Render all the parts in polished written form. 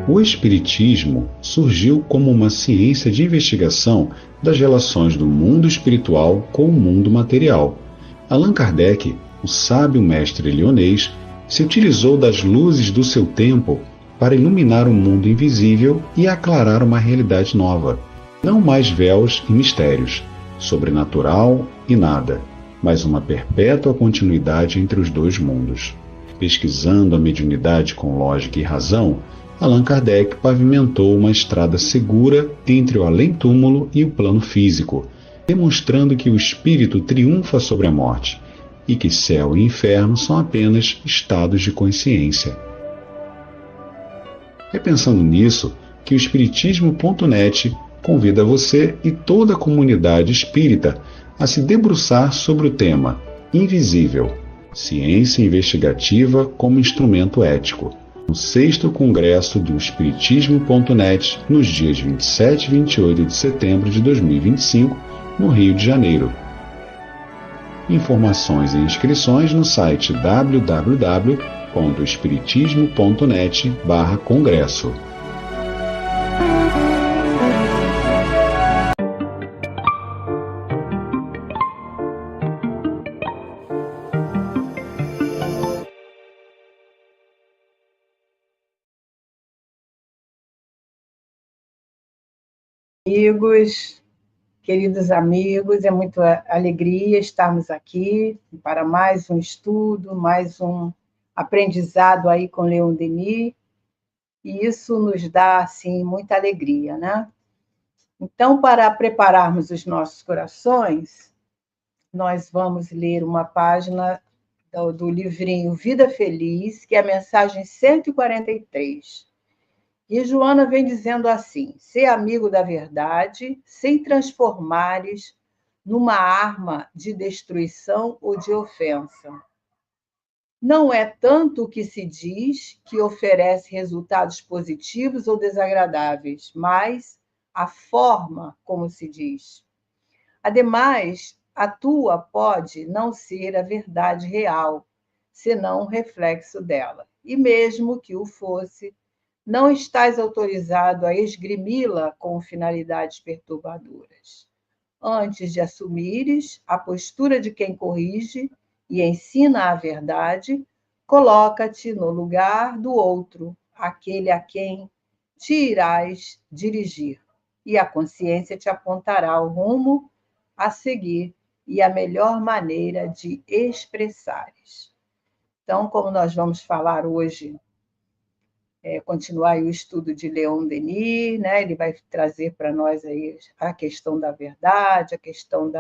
O Espiritismo surgiu como uma ciência de investigação das relações do mundo espiritual com o mundo material. Allan Kardec, o sábio mestre lionês, se utilizou das luzes do seu tempo para iluminar o mundo invisível e aclarar uma realidade nova. Não mais véus e mistérios, sobrenatural e nada, mas uma perpétua continuidade entre os dois mundos. Pesquisando a mediunidade com lógica e razão, Allan Kardec pavimentou uma estrada segura entre o além-túmulo e o plano físico, demonstrando que o espírito triunfa sobre a morte e que céu e inferno são apenas estados de consciência. É pensando nisso que o Espiritismo.net convida você e toda a comunidade espírita a se debruçar sobre o tema Invisível, Ciência Investigativa como Instrumento Ético, no 6º Congresso do Espiritismo.net, nos dias 27 e 28 de setembro de 2025, no Rio de Janeiro. Informações e inscrições no site www.espiritismo.net/congresso. Queridos amigos, é muita alegria estarmos aqui para mais um estudo, mais um aprendizado aí com Leon Denis, e isso nos dá, assim, muita alegria, né? Então, para prepararmos os nossos corações, nós vamos ler uma página do livrinho Vida Feliz, que é a mensagem 143. E Joana vem dizendo assim: ser amigo da verdade sem transformares numa arma de destruição ou de ofensa. Não é tanto o que se diz que oferece resultados positivos ou desagradáveis, mas a forma como se diz. Ademais, a tua pode não ser a verdade real, senão um reflexo dela. E mesmo que o fosse, não estás autorizado a esgrimi-la com finalidades perturbadoras. Antes de assumires a postura de quem corrige e ensina a verdade, coloca-te no lugar do outro, aquele a quem te irás dirigir, e a consciência te apontará o rumo a seguir e a melhor maneira de expressares. Então, como nós vamos falar hoje, continuar o estudo de Leon Denis, né? Ele vai trazer para nós aí a questão da verdade, a questão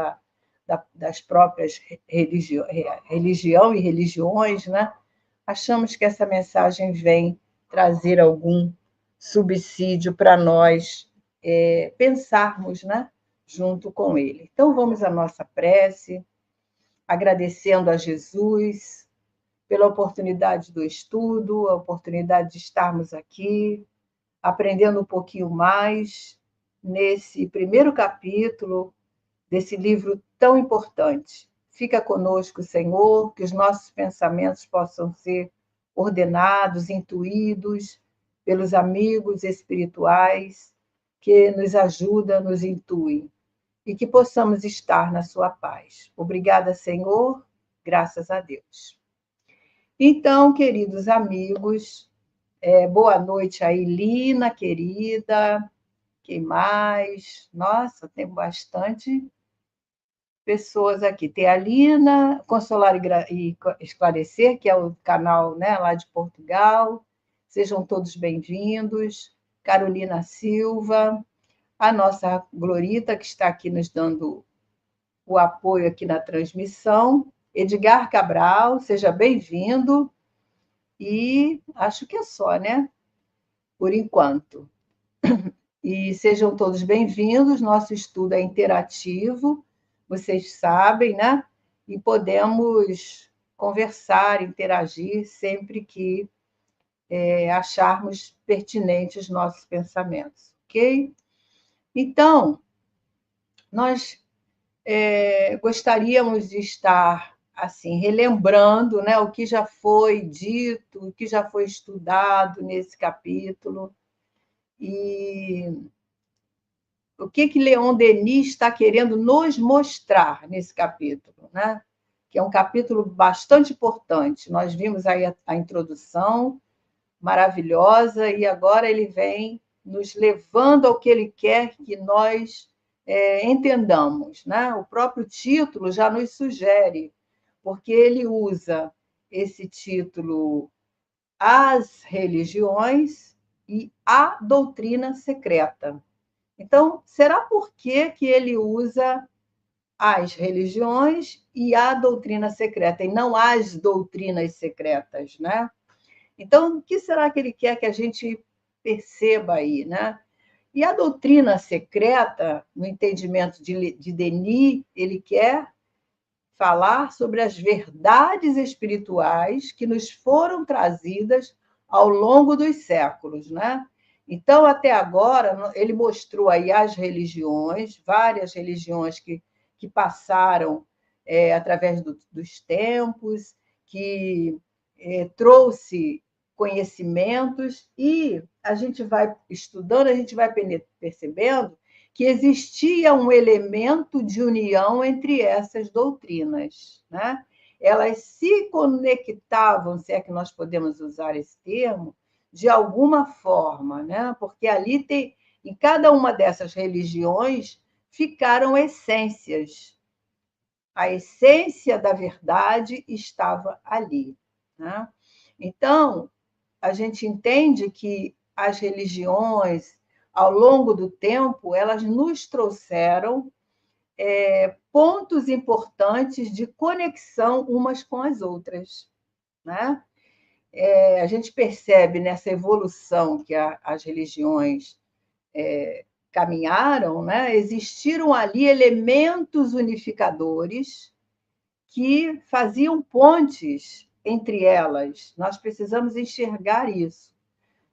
das próprias religião e religiões, né? Achamos que essa mensagem vem trazer algum subsídio para nós pensarmos, né? Junto com ele. Então, vamos à nossa prece, agradecendo a Jesus pela oportunidade do estudo, a oportunidade de estarmos aqui, aprendendo um pouquinho mais nesse primeiro capítulo desse livro tão importante. Fica conosco, Senhor, que os nossos pensamentos possam ser ordenados, intuídos pelos amigos espirituais que nos ajudam, nos intuem, e que possamos estar na sua paz. Obrigada, Senhor, graças a Deus. Então, queridos amigos, boa noite aí, Lina, querida. Quem mais? Nossa, tem bastante pessoas aqui. Tem a Lina, Consolar e Esclarecer, que é o canal, né, lá de Portugal. Sejam todos bem-vindos. Carolina Silva, a nossa Glorita, que está aqui nos dando o apoio aqui na transmissão. Edgar Cabral, seja bem-vindo. E acho que é só, né? Por enquanto. E sejam todos bem-vindos. Nosso estudo é interativo, vocês sabem, né? E podemos conversar, interagir sempre que acharmos pertinentes nossos pensamentos, ok? Então, nós gostaríamos de estar assim relembrando, né, o que já foi dito, o que já foi estudado nesse capítulo, E o que Leon Denis está querendo nos mostrar nesse capítulo, né? Que é um capítulo bastante importante. Nós vimos aí a introdução maravilhosa e agora ele vem nos levando ao que ele quer que nós entendamos, né? O próprio título já nos sugere, porque ele usa esse título As Religiões e a Doutrina Secreta. Então, será por que ele usa as religiões e a doutrina secreta, e não as doutrinas secretas, né? Então, o que será que ele quer que a gente perceba aí, né? E a doutrina secreta, no entendimento de Denis, ele quer falar sobre as verdades espirituais que nos foram trazidas ao longo dos séculos, né? Então, até agora, ele mostrou aí as religiões, várias religiões que passaram através dos tempos, que trouxe conhecimentos, e a gente vai estudando, a gente vai percebendo que existia um elemento de união entre essas doutrinas, né? Elas se conectavam, se é que nós podemos usar esse termo, de alguma forma, né? Porque ali tem, em cada uma dessas religiões, ficaram essências. A essência da verdade estava ali, né? Então, a gente entende que as religiões, ao longo do tempo, elas nos trouxeram pontos importantes de conexão umas com as outras, né? A gente percebe nessa evolução que as religiões caminharam, né? Existiram ali elementos unificadores que faziam pontes entre elas. Nós precisamos enxergar isso.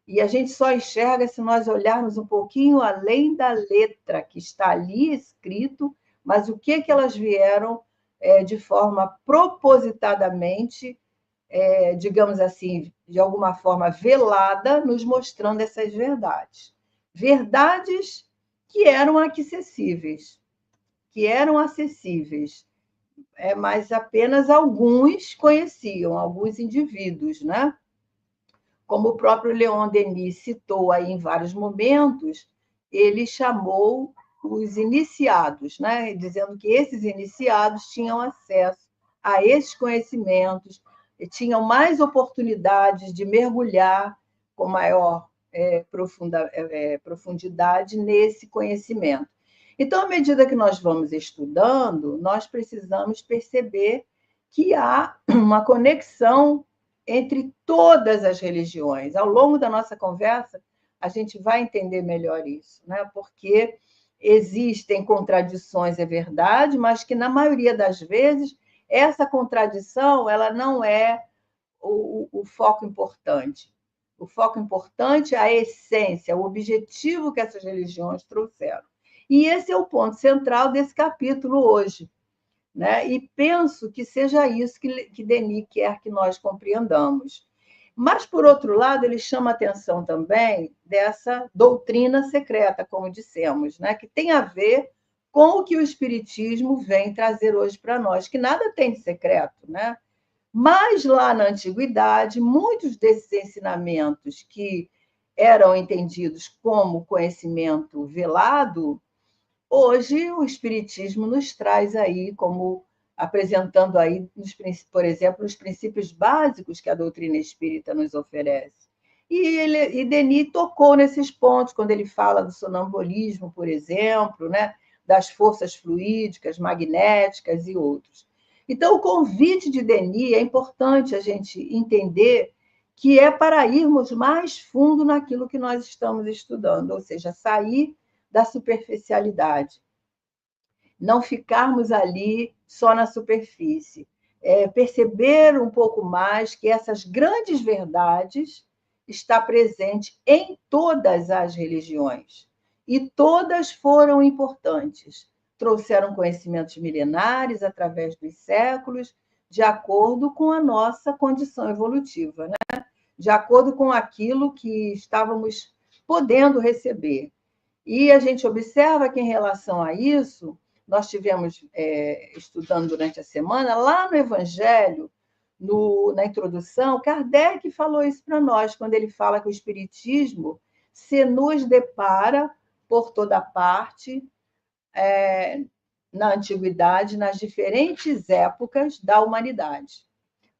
E a gente só enxerga se nós olharmos um pouquinho além da letra que está ali escrito, mas o que elas vieram de forma propositadamente, digamos assim, de alguma forma velada, nos mostrando essas verdades. Verdades que eram acessíveis, mas apenas alguns conheciam, alguns indivíduos, né? Como o próprio Leon Denis citou aí em vários momentos, ele chamou os iniciados, né? Dizendo que esses iniciados tinham acesso a esses conhecimentos, tinham mais oportunidades de mergulhar com maior profundidade nesse conhecimento. Então, à medida que nós vamos estudando, nós precisamos perceber que há uma conexão entre todas as religiões. Ao longo da nossa conversa, a gente vai entender melhor isso, né? Porque existem contradições, é verdade, mas que, na maioria das vezes, essa contradição ela não é o foco importante. O foco importante é a essência, o objetivo que essas religiões trouxeram. E esse é o ponto central desse capítulo hoje, né? E penso que seja isso que Denis quer que nós compreendamos. Mas, por outro lado, ele chama a atenção também dessa doutrina secreta, como dissemos, né? Que tem a ver com o que o Espiritismo vem trazer hoje para nós, que nada tem de secreto, né? Mas lá na antiguidade, muitos desses ensinamentos que eram entendidos como conhecimento velado, hoje o Espiritismo nos traz aí, como apresentando aí, por exemplo, os princípios básicos que a doutrina espírita nos oferece. E Denis tocou nesses pontos, quando ele fala do sonambulismo, por exemplo, né? Das forças fluídicas, magnéticas e outros. Então, o convite de Denis é importante a gente entender que é para irmos mais fundo naquilo que nós estamos estudando, ou seja, sair da superficialidade, não ficarmos ali só na superfície, perceber um pouco mais que essas grandes verdades estão presentes em todas as religiões, e todas foram importantes. Trouxeram conhecimentos milenares através dos séculos, de acordo com a nossa condição evolutiva, né? De acordo com aquilo que estávamos podendo receber. E a gente observa que, em relação a isso, nós tivemos estudando durante a semana, lá no Evangelho, na introdução, Kardec falou isso para nós, quando ele fala que o Espiritismo se nos depara por toda parte, na antiguidade, nas diferentes épocas da humanidade.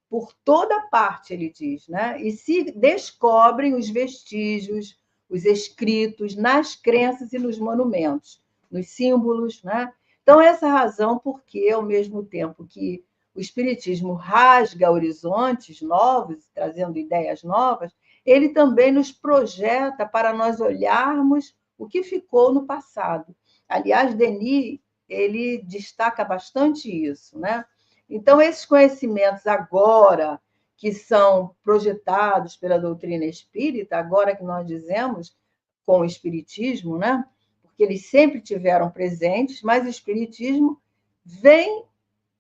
Por toda parte, ele diz, né? E se descobrem os vestígios, os escritos nas crenças e nos monumentos, nos símbolos, né? Então, essa é a razão porque, ao mesmo tempo que o Espiritismo rasga horizontes novos, trazendo ideias novas, ele também nos projeta para nós olharmos o que ficou no passado. Aliás, Denis, ele destaca bastante isso, né? Então, esses conhecimentos agora que são projetados pela doutrina espírita, agora que nós dizemos com o espiritismo, né? Porque eles sempre tiveram presentes, mas o espiritismo vem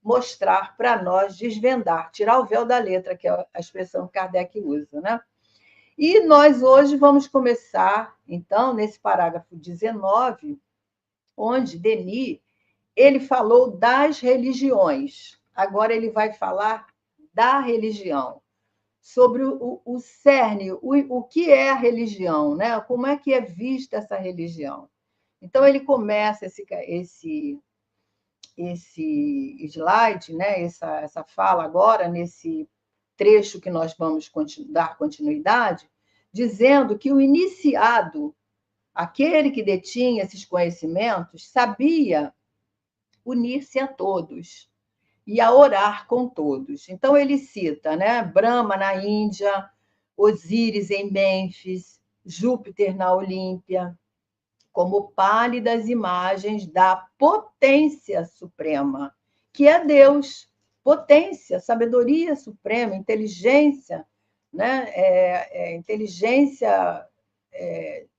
mostrar para nós, desvendar, tirar o véu da letra, que é a expressão que Kardec usa, né? E nós hoje vamos começar, então, nesse parágrafo 19, onde Denis ele falou das religiões. Agora ele vai falar da religião, sobre o cerne, o que é a religião, né? Como é que é vista essa religião. Então, ele começa esse slide, né? essa fala agora, nesse trecho que nós vamos dar continuidade, dizendo que o iniciado, aquele que detinha esses conhecimentos, sabia unir-se a todos e a orar com todos. Então, ele cita, né, Brahma na Índia, Osíris em Mênfis, Júpiter na Olímpia, como pálidas imagens da potência suprema, que é Deus. Potência, sabedoria suprema, inteligência, né? Inteligência,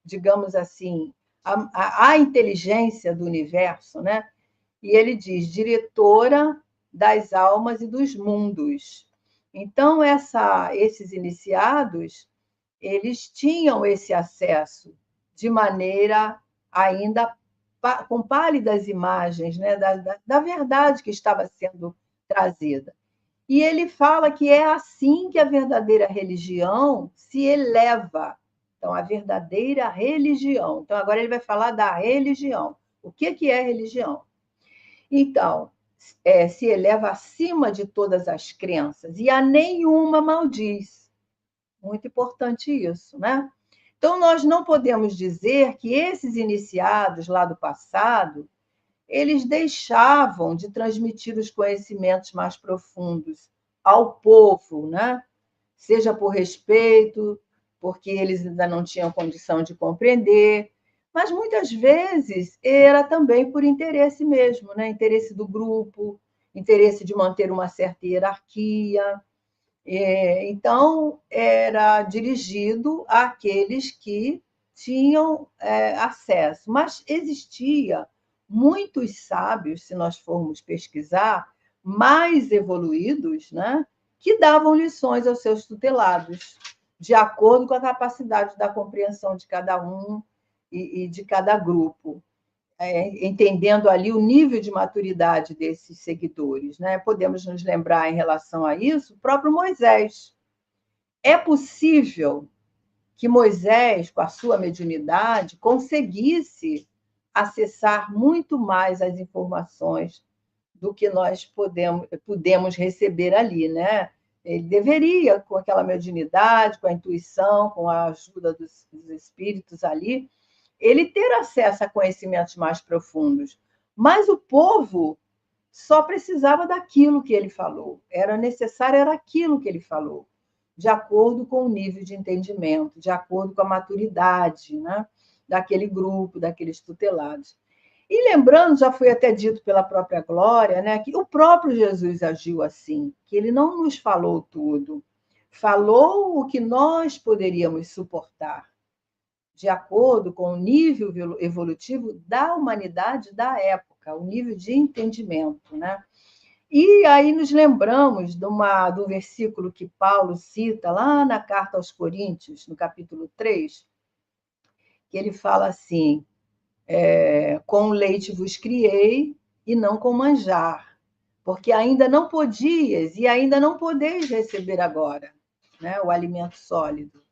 digamos assim, a inteligência do universo, né? E ele diz, diretora das almas e dos mundos. Então, esses iniciados, eles tinham esse acesso de maneira ainda com pálidas imagens, né, da verdade que estava sendo trazida. E ele fala que é assim que a verdadeira religião se eleva. Então, a verdadeira religião. Então, agora ele vai falar da religião. O que é religião? Então, se eleva acima de todas as crenças e a nenhuma maldiz. Muito importante isso, né? Então, nós não podemos dizer que esses iniciados lá do passado, eles deixavam de transmitir os conhecimentos mais profundos ao povo, né? Seja por respeito, porque eles ainda não tinham condição de compreender, mas muitas vezes era também por interesse mesmo, né? Interesse do grupo, interesse de manter uma certa hierarquia. Então, era dirigido àqueles que tinham acesso. Mas existia muitos sábios, se nós formos pesquisar, mais evoluídos, né, que davam lições aos seus tutelados, de acordo com a capacidade da compreensão de cada um e de cada grupo. Entendendo ali o nível de maturidade desses seguidores, né? Podemos nos lembrar, em relação a isso, o próprio Moisés. É possível que Moisés, com a sua mediunidade, conseguisse acessar muito mais as informações do que nós pudemos receber ali, né? Ele deveria, com aquela mediunidade, com a intuição, com a ajuda dos espíritos ali, ele ter acesso a conhecimentos mais profundos. Mas o povo só precisava daquilo que ele falou. Era necessário, era aquilo que ele falou, de acordo com o nível de entendimento, de acordo com a maturidade, né, daquele grupo, daqueles tutelados. E lembrando, já foi até dito pela própria Glória, né, que o próprio Jesus agiu assim, que ele não nos falou tudo, falou o que nós poderíamos suportar, de acordo com o nível evolutivo da humanidade da época, o nível de entendimento, né? E aí nos lembramos do versículo que Paulo cita lá na carta aos Coríntios, no capítulo 3, que ele fala assim, com leite vos criei e não com manjar, porque ainda não podias e ainda não podeis receber agora, né, o alimento sólido.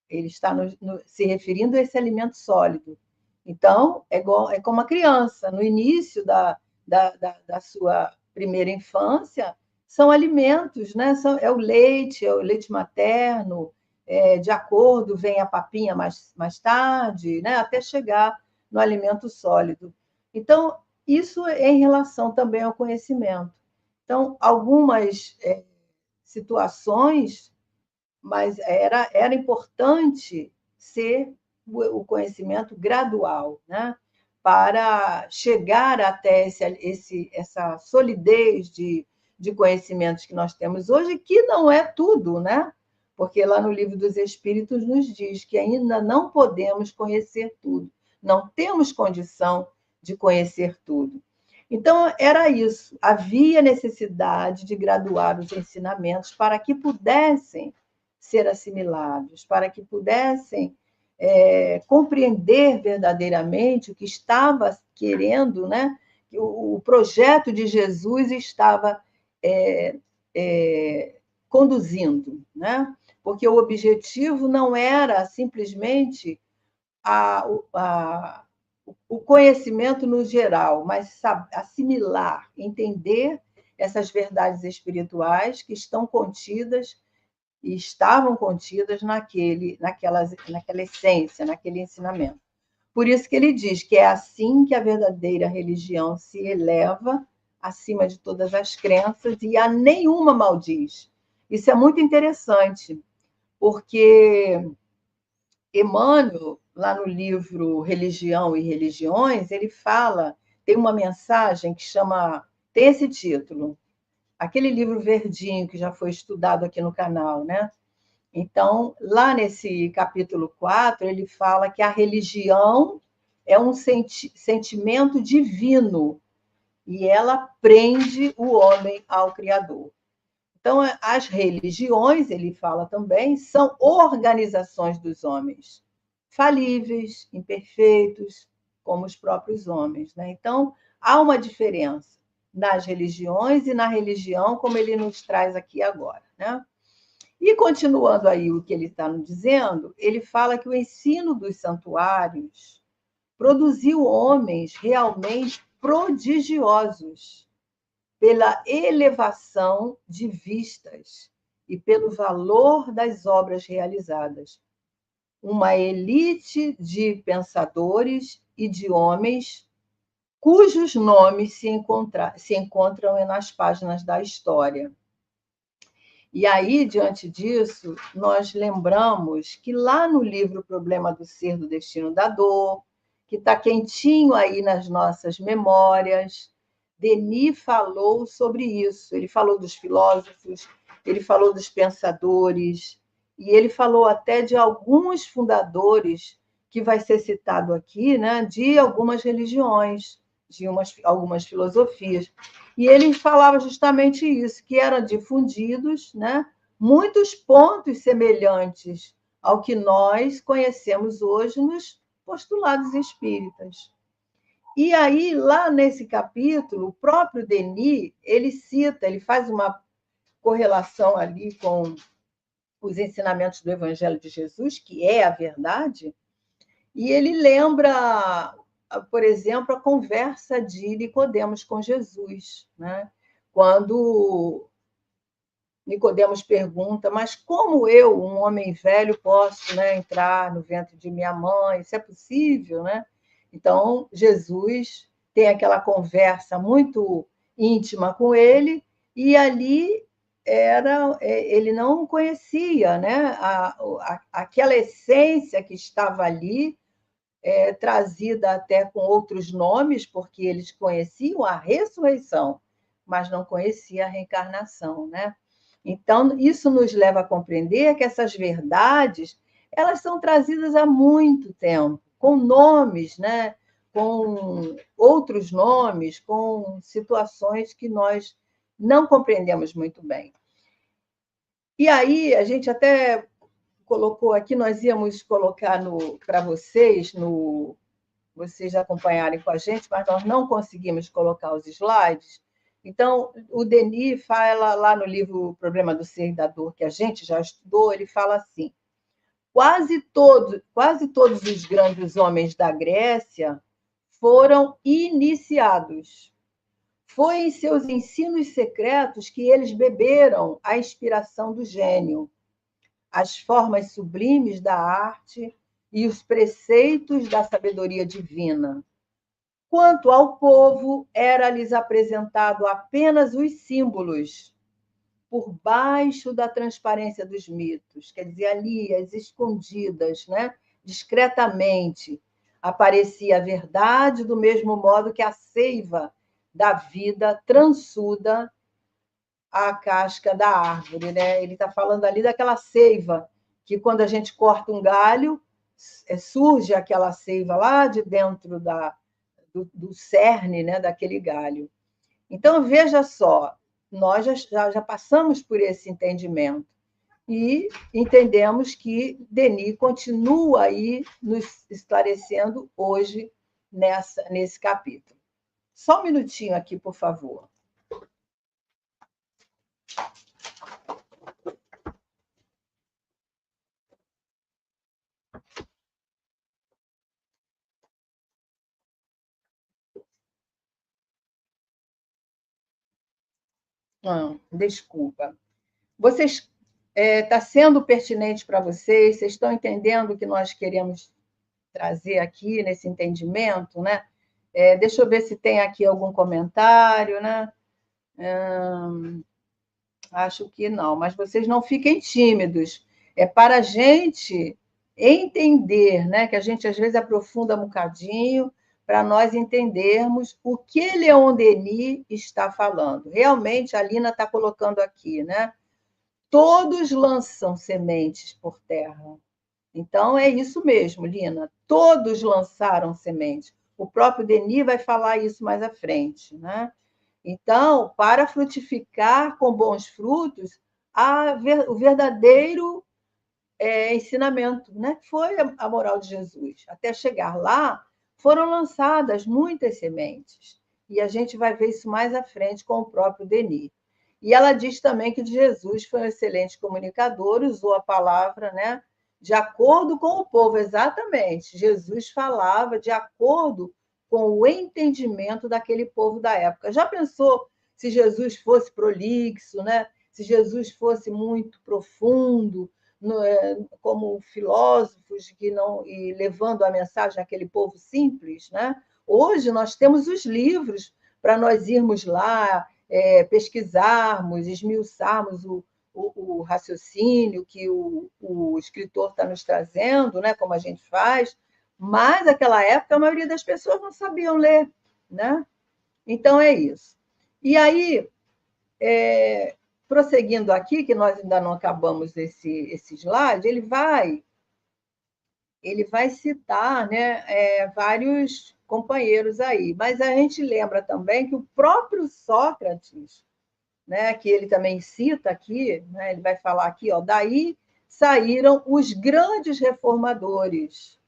Ele está se referindo a esse alimento sólido. Então, é como a criança, no início da sua primeira infância, são alimentos, né? É o leite materno, de acordo, vem a papinha mais tarde, né? Até chegar no alimento sólido. Então, isso é em relação também ao conhecimento. Então, algumas situações, mas era importante ser o conhecimento gradual, né? Para chegar até essa solidez de conhecimentos que nós temos hoje, que não é tudo, né? Porque lá no Livro dos Espíritos nos diz que ainda não podemos conhecer tudo, não temos condição de conhecer tudo. Então, era isso, havia necessidade de graduar os ensinamentos para que pudessem ser assimilados, para que pudessem compreender verdadeiramente o que estava querendo, né? O projeto de Jesus estava conduzindo, né? Porque o objetivo não era simplesmente o conhecimento no geral, mas assimilar, entender essas verdades espirituais que estão contidas e estavam contidas naquela essência, naquele ensinamento. Por isso que ele diz que é assim que a verdadeira religião se eleva acima de todas as crenças e a nenhuma maldiz. Isso é muito interessante, porque Emmanuel, lá no livro Religião e Religiões, ele fala, tem uma mensagem que tem esse título, aquele livro verdinho que já foi estudado aqui no canal, né? Então, lá nesse capítulo 4, ele fala que a religião é um sentimento divino e ela prende o homem ao Criador. Então, as religiões, ele fala também, são organizações dos homens, falíveis, imperfeitos, como os próprios homens, né? Então, há uma diferença nas religiões e na religião, como ele nos traz aqui agora, né? E continuando aí o que ele está nos dizendo, ele fala que o ensino dos santuários produziu homens realmente prodigiosos pela elevação de vistas e pelo valor das obras realizadas. Uma elite de pensadores e de homens cujos nomes se encontram nas páginas da história. E aí, diante disso, nós lembramos que lá no livro Problema do Ser, do Destino da Dor, que está quentinho aí nas nossas memórias, Denis falou sobre isso. Ele falou dos filósofos, ele falou dos pensadores, e ele falou até de alguns fundadores, que vai ser citado aqui, né, de algumas religiões, de algumas filosofias. E ele falava justamente isso, que eram difundidos, né, muitos pontos semelhantes ao que nós conhecemos hoje nos postulados espíritas. E aí, lá nesse capítulo, o próprio Denis, ele faz uma correlação ali com os ensinamentos do Evangelho de Jesus, que é a verdade, e ele lembra, por exemplo, a conversa de Nicodemos com Jesus, né? Quando Nicodemos pergunta, mas como eu, um homem velho, posso, né, entrar no ventre de minha mãe? Isso é possível, né? Então, Jesus tem aquela conversa muito íntima com ele, e ali ele não conhecia, né, aquela essência que estava ali, trazida até com outros nomes, porque eles conheciam a ressurreição, mas não conheciam a reencarnação, né? Então, isso nos leva a compreender que essas verdades, elas são trazidas há muito tempo, com nomes, né? Com outros nomes, com situações que nós não compreendemos muito bem. E aí, a gente até colocou aqui, nós íamos colocar para vocês, vocês acompanharem com a gente, mas nós não conseguimos colocar os slides. Então, o Denis fala lá no livro O Problema do Ser e da Dor, que a gente já estudou, ele fala assim: quase todos os grandes homens da Grécia foram iniciados. Foi em seus ensinos secretos que eles beberam a inspiração do gênio, as formas sublimes da arte e os preceitos da sabedoria divina. Quanto ao povo, era-lhes apresentado apenas os símbolos, por baixo da transparência dos mitos, quer dizer, ali, as escondidas, né? Discretamente, aparecia a verdade do mesmo modo que a seiva da vida transuda a casca da árvore, né? Ele está falando ali daquela seiva, que quando a gente corta um galho, surge aquela seiva lá de dentro do cerne, né, daquele galho. Então, veja só, nós já passamos por esse entendimento e entendemos que Denis continua aí nos esclarecendo hoje nesse capítulo. Só um minutinho aqui, por favor. Desculpa. Vocês está sendo pertinente para vocês? Vocês estão entendendo o que nós queremos trazer aqui nesse entendimento, né? Deixa eu ver se tem aqui algum comentário, né? Acho que não, mas vocês não fiquem tímidos. É para a gente entender, né? Que a gente às vezes aprofunda um bocadinho para nós entendermos o que Leon Denis está falando. Realmente, a Lina está colocando aqui, né? Todos lançam sementes por terra. Então, é isso mesmo, Lina. Todos lançaram sementes. O próprio Denis vai falar isso mais à frente, né? Então, para frutificar com bons frutos, o verdadeiro ensinamento, né? Foi a moral de Jesus. Até chegar lá, foram lançadas muitas sementes. E a gente vai ver isso mais à frente com o próprio Denis. E ela diz também que Jesus foi um excelente comunicador, usou a palavra, né, de acordo com o povo, exatamente. Jesus falava de acordo com o entendimento daquele povo da época. Já pensou se Jesus fosse prolixo, né? Se Jesus fosse muito profundo, como filósofos que não e levando a mensagem àquele povo simples, né? Hoje nós temos os livros para nós irmos lá, pesquisarmos, esmiuçarmos o raciocínio que o escritor está nos trazendo, né? Como a gente faz, mas naquela época a maioria das pessoas não sabiam ler, né? Então é isso. E aí, prosseguindo aqui, que nós ainda não acabamos esse slide, ele vai citar, né, vários companheiros aí, mas a gente lembra também que o próprio Sócrates, né, que ele também cita aqui, né, ele vai falar aqui, ó, daí saíram os grandes reformadores,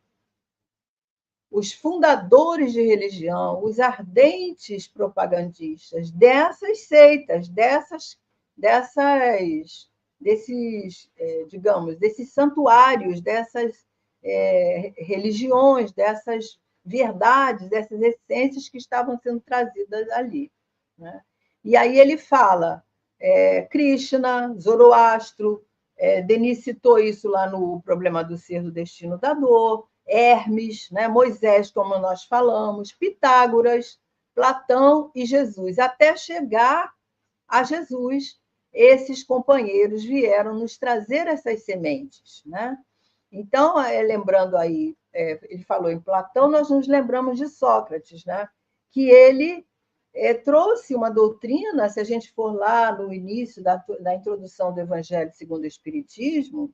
os fundadores de religião, os ardentes propagandistas dessas seitas, desses santuários, dessas religiões, dessas verdades, dessas essências que estavam sendo trazidas ali, né? E aí ele fala Krishna, Zoroastro, Denis citou isso lá no Problema do Ser, do Destino da Dor, Hermes, né? Moisés, como nós falamos, Pitágoras, Platão e Jesus, até chegar a Jesus. Esses companheiros vieram nos trazer essas sementes, né? Então, lembrando aí, ele falou em Platão, nós nos lembramos de Sócrates, né? Que ele trouxe uma doutrina, se a gente for lá no início da introdução do Evangelho segundo o Espiritismo,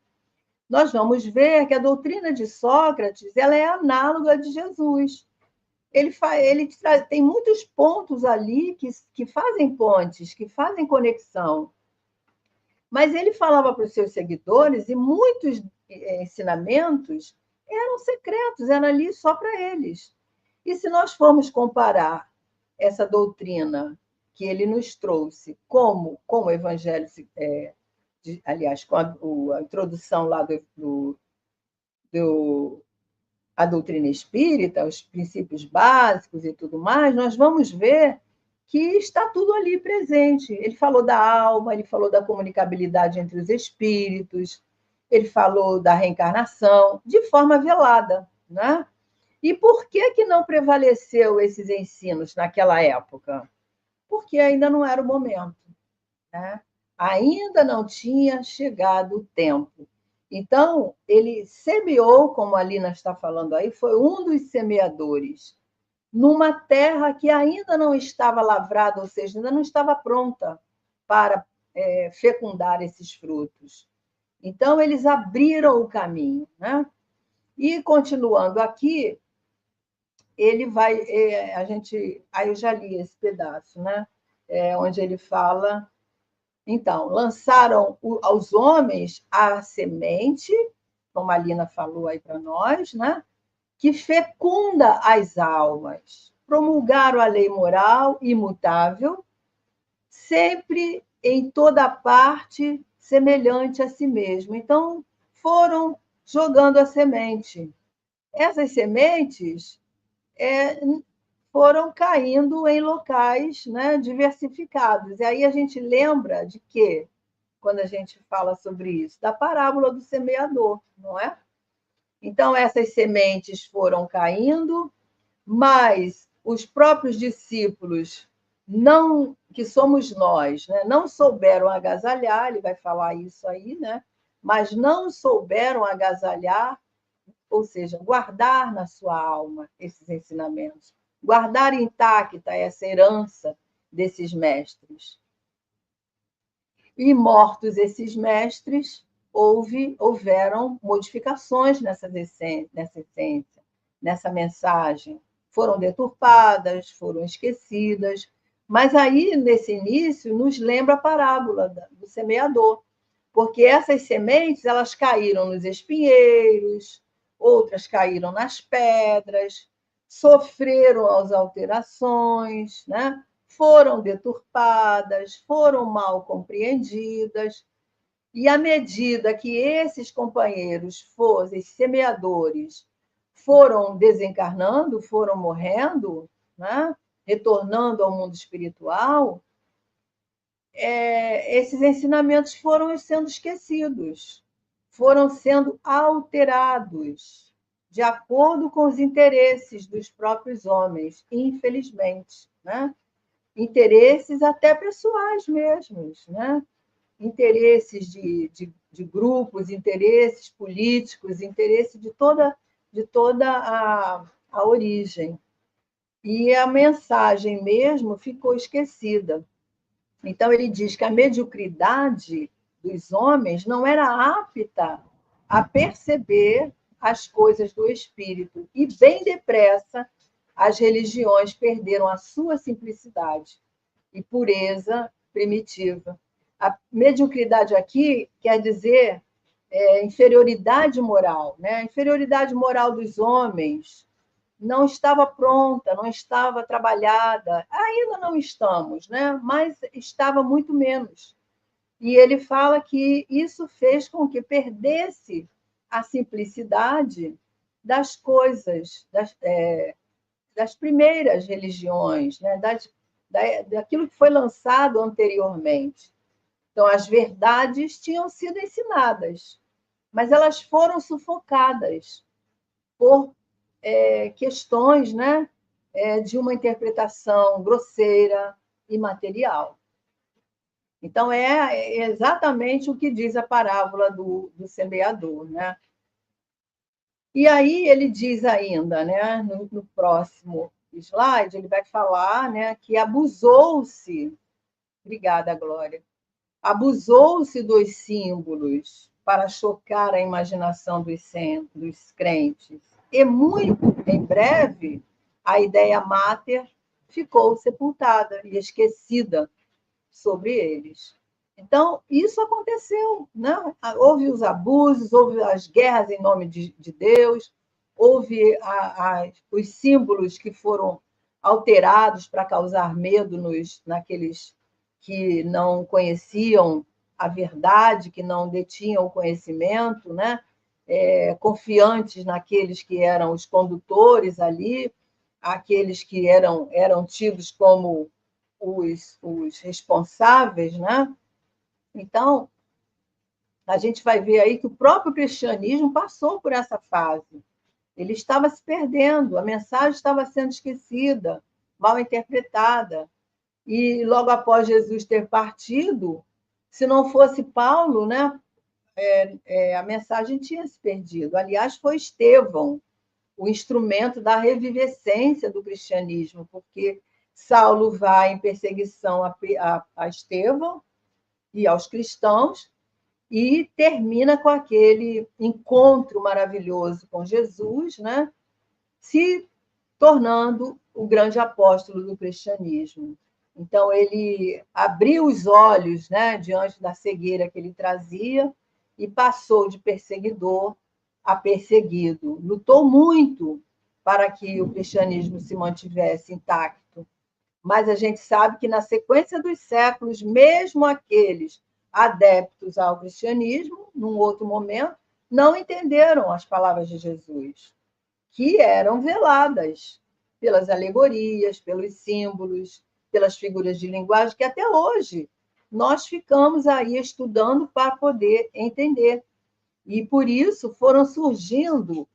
nós vamos ver que a doutrina de Sócrates ela é análoga à de Jesus. Ele tem muitos pontos ali que fazem pontes, que fazem conexão. Mas ele falava para os seus seguidores, e muitos ensinamentos eram secretos, eram ali só para eles. E se nós formos comparar essa doutrina que ele nos trouxe com o Evangelho, aliás, com a introdução lá a doutrina espírita, os princípios básicos e tudo mais, nós vamos ver que está tudo ali presente. Ele falou da alma, ele falou da comunicabilidade entre os espíritos, ele falou da reencarnação, de forma velada, né? E por que não prevaleceu esses ensinos naquela época? Porque ainda não era o momento, né? Ainda não tinha chegado o tempo. Então, ele semeou, como a Lina está falando aí, foi um dos semeadores, numa terra que ainda não estava lavrada, ou seja, ainda não estava pronta para fecundar esses frutos. Então, eles abriram o caminho, né? E, continuando aqui, ele vai... aí eu já li esse pedaço, né? Onde ele fala... Então, lançaram aos homens a semente, como a Lina falou aí para nós, né? Que fecunda as almas. Promulgaram a lei moral imutável, sempre em toda parte semelhante a si mesmo. Então, foram jogando a semente. Essas sementes foram caindo em locais, né, diversificados. E aí a gente lembra de quê? Quando a gente fala sobre isso, da parábola do semeador, não é? Então, essas sementes foram caindo, mas os próprios discípulos, não, que somos nós, né, não souberam agasalhar, ele vai falar isso aí, né? Mas não souberam agasalhar, ou seja, guardar na sua alma esses ensinamentos, guardar intacta essa herança desses mestres. E mortos esses mestres, houveram modificações nessa essência, nessa mensagem. Foram deturpadas, foram esquecidas. Mas aí, nesse início, nos lembra a parábola do semeador, porque essas sementes elas caíram nos espinheiros, outras caíram nas pedras, sofreram as alterações, né? Foram deturpadas, foram mal compreendidas, e à medida que esses companheiros, esses semeadores, foram desencarnando, foram morrendo, né? Retornando ao mundo espiritual, esses ensinamentos foram sendo esquecidos, foram sendo alterados de acordo com os interesses dos próprios homens, infelizmente, né? Interesses até pessoais mesmos, né? Interesses de grupos, interesses políticos, interesse de toda a origem. E a mensagem mesmo ficou esquecida. Então, ele diz que a mediocridade dos homens não era apta a perceber as coisas do espírito. E, bem depressa, as religiões perderam a sua simplicidade e pureza primitiva. A mediocridade aqui quer dizer inferioridade moral, né? A inferioridade moral dos homens não estava pronta, não estava trabalhada, ainda não estamos, né? Mas estava muito menos. E ele fala que isso fez com que perdesse a simplicidade das coisas, das primeiras religiões, né? Daquilo que foi lançado anteriormente. Então, as verdades tinham sido ensinadas, mas elas foram sufocadas por questões, né, de uma interpretação grosseira e material. Então, é exatamente o que diz a parábola do semeador, né? E aí ele diz ainda, né, no próximo slide, ele vai falar, né, que abusou-se, obrigada, Glória, abusou-se dos símbolos para chocar a imaginação dos crentes. E muito em breve, a ideia máter ficou sepultada e esquecida sobre eles. Então, isso aconteceu, né? Houve os abusos, houve as guerras em nome de Deus, houve os símbolos que foram alterados para causar medo naqueles que não conheciam a verdade, que não detinham o conhecimento, né? Confiantes naqueles que eram os condutores ali, aqueles que eram tidos como os responsáveis, né? Então, a gente vai ver aí que o próprio cristianismo passou por essa fase. Ele estava se perdendo, a mensagem estava sendo esquecida, mal interpretada. E logo após Jesus ter partido, se não fosse Paulo, né, a mensagem tinha se perdido. Aliás, foi Estevão o instrumento da revivescência do cristianismo, porque Saulo vai em perseguição a Estevão e aos cristãos, e termina com aquele encontro maravilhoso com Jesus, né? Se tornando o grande apóstolo do cristianismo. Então, ele abriu os olhos, né, diante da cegueira que ele trazia e passou de perseguidor a perseguido. Lutou muito para que o cristianismo se mantivesse intacto. Mas a gente sabe que, na sequência dos séculos, mesmo aqueles adeptos ao cristianismo, num outro momento, não entenderam as palavras de Jesus, que eram veladas pelas alegorias, pelos símbolos, pelas figuras de linguagem, que até hoje nós ficamos aí estudando para poder entender. E por isso foram surgindo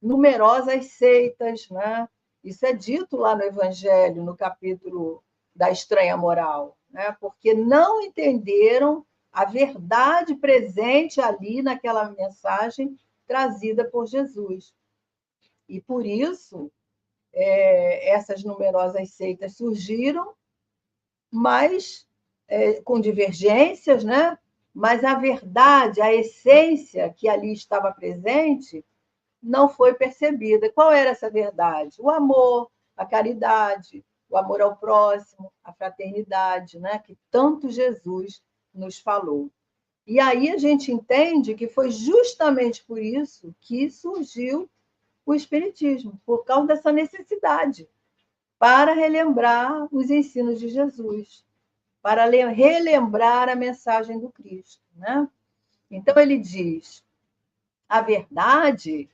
numerosas seitas, né? Isso é dito lá no Evangelho, no capítulo da estranha moral, né? Porque não entenderam a verdade presente ali naquela mensagem trazida por Jesus. E por isso essas numerosas seitas surgiram, mas com divergências, né? Mas a verdade, a essência que ali estava presente, não foi percebida. Qual era essa verdade? O amor, a caridade, o amor ao próximo, a fraternidade, né? Que tanto Jesus nos falou. E aí a gente entende que foi justamente por isso que surgiu o Espiritismo, por causa dessa necessidade, para relembrar os ensinos de Jesus, para relembrar a mensagem do Cristo. Né? Então ele diz: a verdade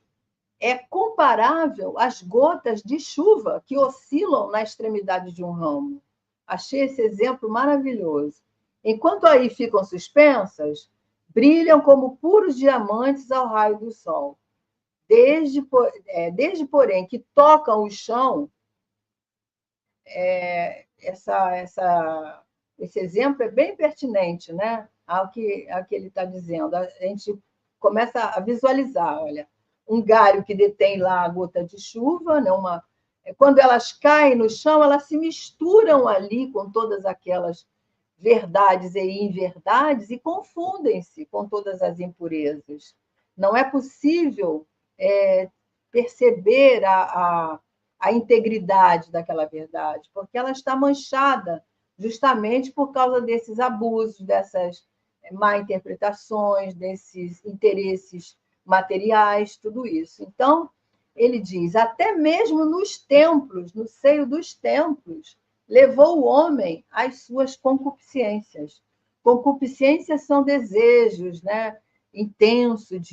é comparável às gotas de chuva que oscilam na extremidade de um ramo. Achei esse exemplo maravilhoso. Enquanto aí ficam suspensas, brilham como puros diamantes ao raio do sol. Desde porém, que tocam o chão, esse exemplo é bem pertinente, né, ao que ele está dizendo. A gente começa a visualizar, olha, um galho que detém lá a gota de chuva, né, quando elas caem no chão, elas se misturam ali com todas aquelas verdades e inverdades e confundem-se com todas as impurezas. Não é possível perceber a integridade daquela verdade, porque ela está manchada justamente por causa desses abusos, dessas má interpretações, desses interesses materiais, tudo isso. Então, ele diz, até mesmo nos templos, no seio dos templos, levou o homem às suas concupiscências. Concupiscências são desejos, né, intensos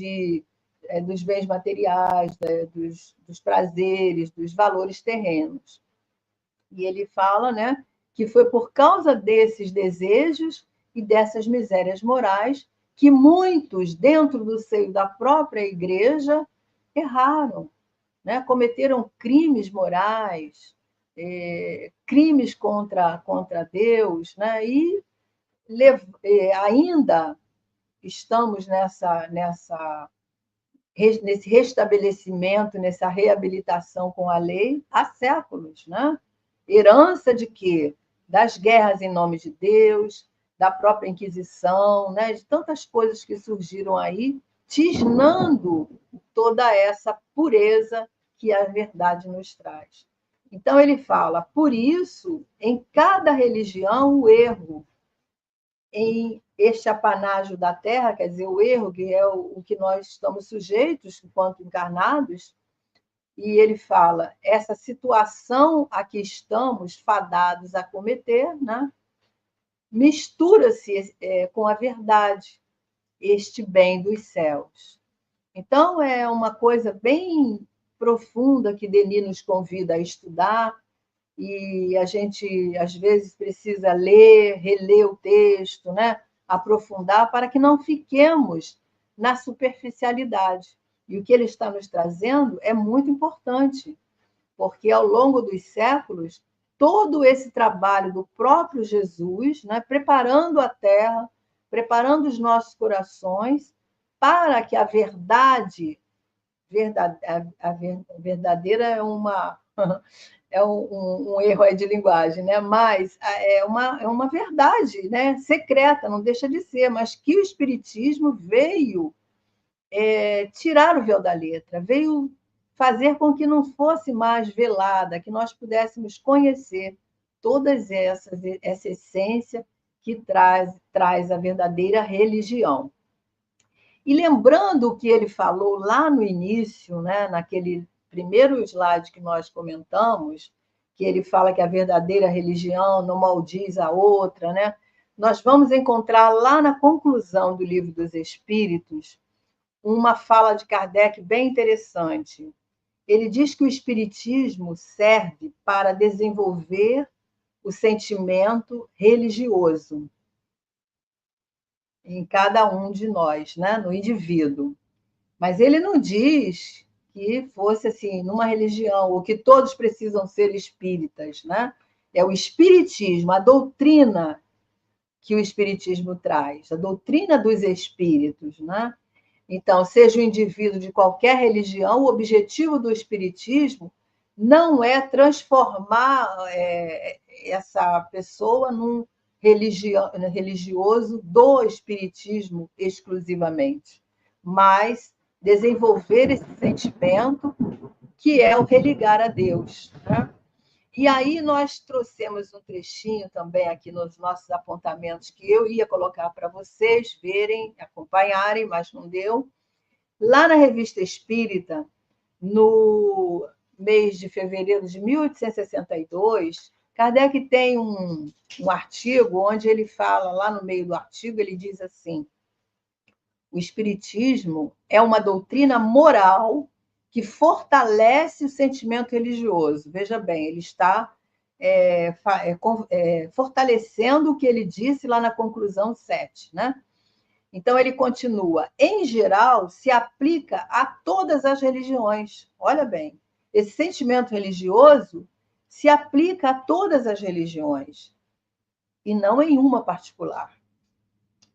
dos bens materiais, dos prazeres, dos valores terrenos. E ele fala, né, que foi por causa desses desejos e dessas misérias morais que muitos, dentro do seio da própria igreja, erraram, né? Cometeram crimes morais, crimes contra Deus, né? E ainda estamos nesse restabelecimento, nessa reabilitação com a lei há séculos, né? Herança de quê? Das guerras em nome de Deus, da própria Inquisição, né? De tantas coisas que surgiram aí, tisnando toda essa pureza que a verdade nos traz. Então ele fala, por isso, em cada religião o erro em este apanágio da Terra, quer dizer, o erro, que é o que nós estamos sujeitos enquanto encarnados, e ele fala, essa situação a que estamos fadados a cometer, né, mistura-se com a verdade, este bem dos céus. Então, é uma coisa bem profunda que Denis nos convida a estudar, e a gente, às vezes, precisa ler, reler o texto, né? Aprofundar, para que não fiquemos na superficialidade. E o que ele está nos trazendo é muito importante, porque ao longo dos séculos, todo esse trabalho do próprio Jesus, né? Preparando a terra, preparando os nossos corações, para que a verdade, a verdadeira é uma é um erro aí de linguagem, né? Mas é uma verdade, né? Secreta, não deixa de ser, mas que o Espiritismo veio tirar o véu da letra, veio fazer com que não fosse mais velada, que nós pudéssemos conhecer todas essa essência que traz a verdadeira religião. E lembrando o que ele falou lá no início, né, naquele primeiro slide que nós comentamos, que ele fala que a verdadeira religião não maldiz a outra, né? Nós vamos encontrar lá na conclusão do Livro dos Espíritos uma fala de Kardec bem interessante. Ele diz que o espiritismo serve para desenvolver o sentimento religioso em cada um de nós, né, no indivíduo. Mas ele não diz que fosse assim, numa religião, ou que todos precisam ser espíritas, né? É o espiritismo, a doutrina que o espiritismo traz, a doutrina dos espíritos, né? Então, seja o indivíduo de qualquer religião, o objetivo do espiritismo não é transformar essa pessoa num religioso do espiritismo exclusivamente, mas desenvolver esse sentimento que é o religar a Deus, né? E aí nós trouxemos um trechinho também aqui nos nossos apontamentos que eu ia colocar para vocês verem, acompanharem, mas não deu. Lá na Revista Espírita, no mês de fevereiro de 1862, Kardec tem um artigo onde ele fala, lá no meio do artigo, ele diz assim: o Espiritismo é uma doutrina moral que fortalece o sentimento religioso. Veja bem, ele está fortalecendo o que ele disse lá na conclusão 7, né? Então, ele continua, em geral, se aplica a todas as religiões. Olha bem, esse sentimento religioso se aplica a todas as religiões, e não em uma particular.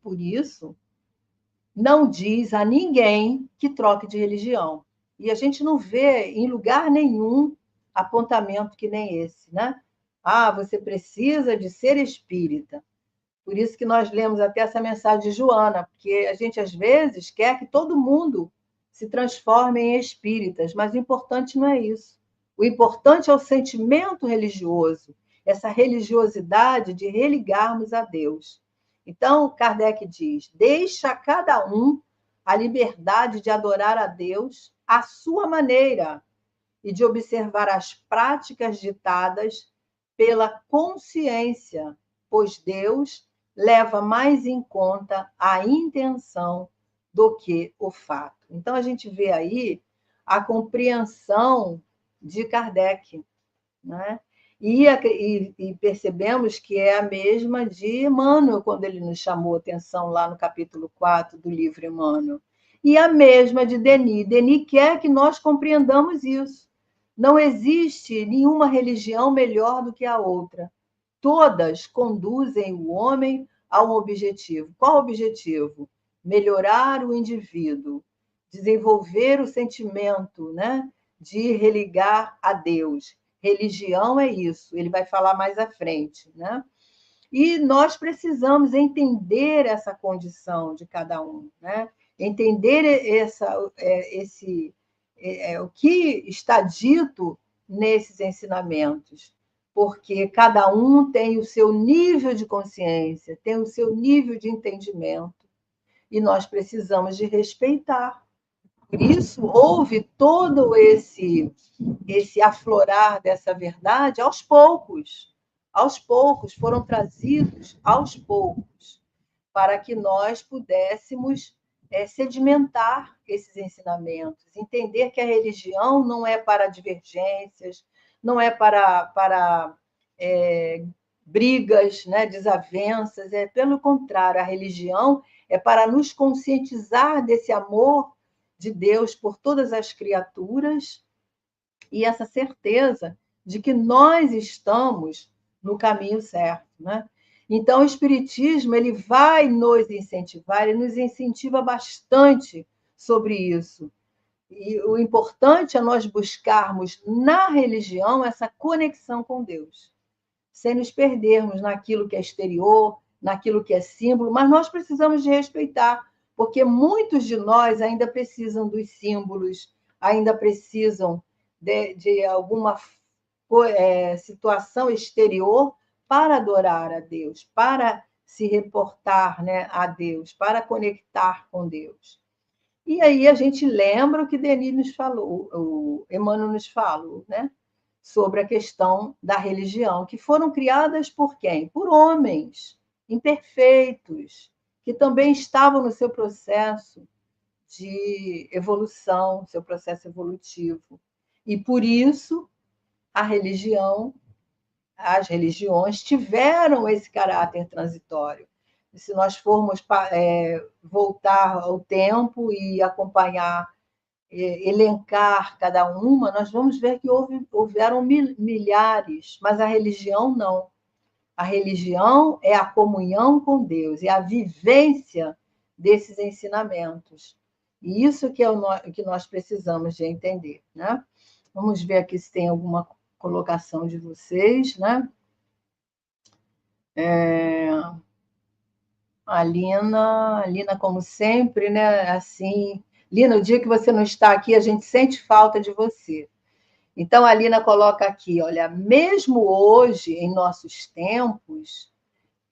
Por isso, não diz a ninguém que troque de religião. E a gente não vê em lugar nenhum apontamento que nem esse, né? Ah, você precisa de ser espírita. Por isso que nós lemos até essa mensagem de Joana, porque a gente, às vezes, quer que todo mundo se transforme em espíritas, mas o importante não é isso. O importante é o sentimento religioso, essa religiosidade de religarmos a Deus. Então, Kardec diz: deixa a cada um a liberdade de adorar a Deus à sua maneira e de observar as práticas ditadas pela consciência, pois Deus leva mais em conta a intenção do que o fato. Então, a gente vê aí a compreensão de Kardec, né? E percebemos que é a mesma de Emmanuel, quando ele nos chamou a atenção lá no capítulo 4 do livro Emmanuel. E a mesma de Denis. Denis quer que nós compreendamos isso. Não existe nenhuma religião melhor do que a outra. Todas conduzem o homem a um objetivo. Qual o objetivo? Melhorar o indivíduo, desenvolver o sentimento, né, de religar a Deus. Religião é isso, ele vai falar mais à frente, né? E nós precisamos entender essa condição de cada um, né? Entender o que está dito nesses ensinamentos. porque cada um tem o seu nível de consciência, tem o seu nível de entendimento, e nós precisamos de respeitar. Por isso, houve todo esse aflorar dessa verdade aos poucos. Aos poucos, foram trazidos aos poucos, para que nós pudéssemos sedimentar esses ensinamentos, entender que a religião não é para divergências, não é para brigas, né, desavenças, pelo contrário, a religião é para nos conscientizar desse amor de Deus por todas as criaturas e essa certeza de que nós estamos no caminho certo, né? Então, o Espiritismo ele vai nos incentivar, ele nos incentiva bastante sobre isso. E o importante é nós buscarmos na religião essa conexão com Deus, sem nos perdermos naquilo que é exterior, naquilo que é símbolo, mas nós precisamos de respeitar, porque muitos de nós ainda precisam dos símbolos, ainda precisam de alguma situação exterior para adorar a Deus, para se reportar, né, a Deus, para conectar com Deus. E aí a gente lembra o que Denis nos falou, o Emmanuel nos falou, né, sobre a questão da religião, que foram criadas por quem? Por homens imperfeitos, que também estavam no seu processo de evolução, seu processo evolutivo. E por isso a religião, as religiões tiveram esse caráter transitório. E se nós formos voltar ao tempo e acompanhar, elencar cada uma, nós vamos ver que houveram milhares, mas a religião não. A religião é a comunhão com Deus, é a vivência desses ensinamentos. E isso que é o que nós precisamos de entender, né? Vamos ver aqui se tem alguma colocação de vocês, né? A Lina, como sempre, né? Assim, Lina, o dia que você não está aqui, a gente sente falta de você. Então, a Lina coloca aqui, olha, mesmo hoje, em nossos tempos,